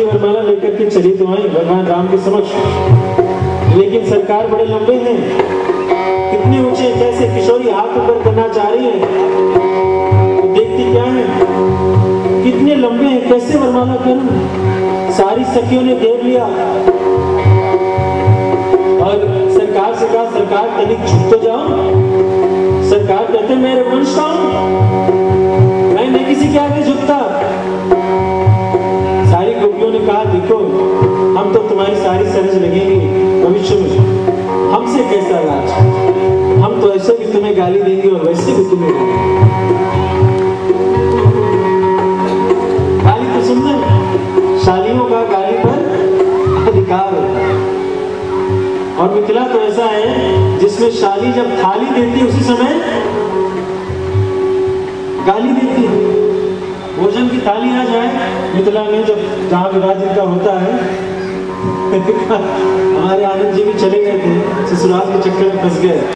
वरमाला लेकर के चली तो आई भगवान राम के समक्ष, लेकिन सरकार बड़े लंबे हैं, कितने ऊंचे, कैसे किशोरी हाथ ऊपर करना चाह रही है, तो देखती क्या है कितने लंबे हैं, कैसे वरमाला करूं। सारी सखियों ने देख लिया और सरकार से कहा, सरकार तनिक झुक तो जाओ। सरकार कहते मैं रघुवंश हूं, मैं नहीं किसी के आगे झुकता। सारी गोपियों ने कहा देखो हम तो तुम्हारी सारी सरज लगेंगे भविष्य में, हमसे कैसा राज, हम तो ऐसे भी तुम्हें गाली देंगे और वैसे भी तुम्हें गाली तो सुनना, शालियों का गाली पर अधिकार होता है। और मिथिला तो ऐसा है जिसमें शाली जब थाली देती है उसी समय गाली देती है। भोजन की थाली आ जाए मिथिला में, जब जहाँ विराजित का होता है हमारे आनंद जी भी चले गए थे, ससुराल के चक्कर में फंस गए।